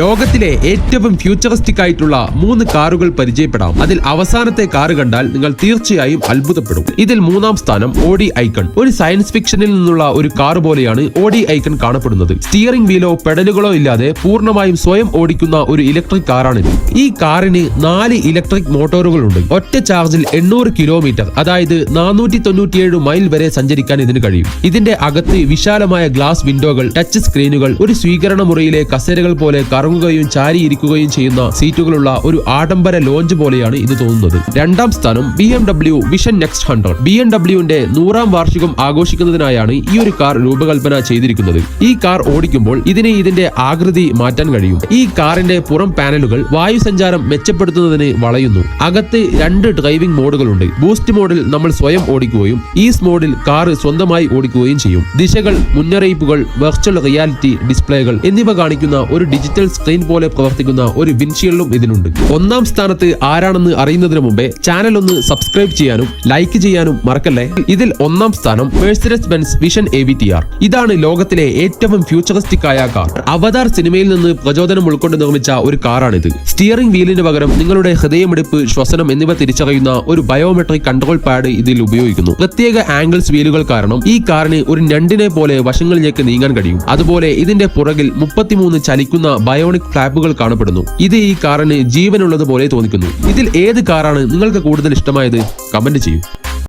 ലോകത്തിലെ ഏറ്റവും ഫ്യൂച്ചറിസ്റ്റിക് ആയിട്ടുള്ള 3 കാറുകൾ പരിചയപ്പെടാം. അതിൽ അവസാനത്തെ കാറ് കണ്ടാൽ നിങ്ങൾ തീർച്ചയായും അത്ഭുതപ്പെടും. ഇതിൽ 3-ാം സ്ഥാനം ഓഡി ഐക്കൺ. ഒരു സയൻസ് ഫിക്ഷനിൽ നിന്നുള്ള ഒരു കാർ പോലെയാണ് ഓഡി ഐക്കൺ കാണപ്പെടുന്നത്. സ്റ്റിയറിംഗ് വീലോ പെഡലുകളോ ഇല്ലാതെ പൂർണ്ണമായും സ്വയം ഓടിക്കുന്ന ഒരു ഇലക്ട്രിക് കാറാണിത്. ഈ കാറിന് 4 ഇലക്ട്രിക് മോട്ടോറുകളുണ്ട്. ഒറ്റ ചാർജിൽ 800 കിലോമീറ്റർ, അതായത് 497 മൈൽ വരെ സഞ്ചരിക്കാൻ ഇതിന് കഴിയും. ഇതിന്റെ അകത്ത് വിശാലമായ ഗ്ലാസ് വിൻഡോകൾ, ടച്ച് സ്ക്രീനുകൾ, ഒരു സ്വീകരണ മുറിയിലെ കസേരകൾ പോലെ കറങ്ങുകയും ചാരിയിരിക്കുകയും ചെയ്യുന്ന സീറ്റുകളുള്ള ഒരു ആഡംബര ലോഞ്ച് പോലെയാണ് ഇത് തോന്നുന്നത്. 2-ാം സ്ഥാനം BMW വിഷൻ നെക്സ്റ്റ് 100. BMWന്റെ 100-ാം വാർഷികം ആഘോഷിക്കുന്നതിനായാണ് ഈ ഒരു കാർ രൂപകൽപ്പന ചെയ്തിരിക്കുന്നത്. ഈ കാർ ഓടിക്കുമ്പോൾ ഇതിന്റെ ആകൃതി മാറ്റാൻ കഴിയും. ഈ കാറിന്റെ പുറം പാനലുകൾ വായുസഞ്ചാരം മെച്ചപ്പെടുത്തുന്നതിന് വളയുന്നു. അകത്ത് 2 ഡ്രൈവിംഗ് മോഡുകളുണ്ട്. ബൂസ്റ്റ് മോഡിൽ നമ്മൾ സ്വയം ഓടിക്കുകയും ഈസ് മോഡിൽ കാർ സ്വന്തമായി ഓടിക്കുകയും ചെയ്യും. ദിശകൾ, മുന്നറിയിപ്പുകൾ, വെർച്വൽ റിയാലിറ്റി ഡിസ്പ്ലേകൾ എന്നിവ കാണിക്കുന്ന ഒരു ഡിജിറ്റൽ സ്ക്രീൻ പോലെ പ്രവർത്തിക്കുന്ന ഒരു വിൻഷീൽഡും ഇതിനുണ്ട്. 1-ാം സ്ഥാനത്ത് ആരാണെന്ന് അറിയുന്നതിന് മുമ്പേ ചാനൽ ഒന്ന് സബ്സ്ക്രൈബ് ചെയ്യാനും ലൈക്ക് ചെയ്യാനും മറക്കല്ലേ. ഇതിൽ 1-ാം സ്ഥാനം മെഴ്സിഡസ് ബെൻസ് വിഷൻ AVTR. ഇതാണ് ലോകത്തിലെ ഏറ്റവും ഫ്യൂച്ചറിസ്റ്റിക് ആയ കാർ. അവതാർ സിനിമയിൽ നിന്ന് പ്രചോദനം ഉൾക്കൊണ്ട് നിർമ്മിച്ച ഒരു കാറാണിത്. സ്റ്റിയറിംഗ് വീലിന് പകരം നിങ്ങളുടെ ഹൃദയമിടിപ്പ്, ശ്വസനം എന്നിവ തിരിച്ചറിയുന്ന ഒരു ബയോമെട്രിക് കൺട്രോൾ പാഡ് ഇതിൽ ഉപയോഗിക്കുന്നു. പ്രത്യേക ആംഗിൾസ് വീലുകൾ കാരണം ഈ കാറിന് ഒരു ഞണ്ടിനെ പോലെ വശങ്ങളിലേക്ക് നീങ്ങാൻ കഴിയും. അതുപോലെ ഇതിന്റെ പുറകിൽ 33 ചലിക്കുന്ന ബയോണിക് ഫ്ലാപ്പുകൾ കാണപ്പെടുന്നു. ഇത് ഈ കാറിന് ജീവനുള്ളത് പോലെ തോന്നിക്കുന്നു. ഇതിൽ ഏത് കാറാണ് നിങ്ങൾക്ക് കൂടുതൽ ഇഷ്ടമായത്? കമന്റ് ചെയ്യൂ.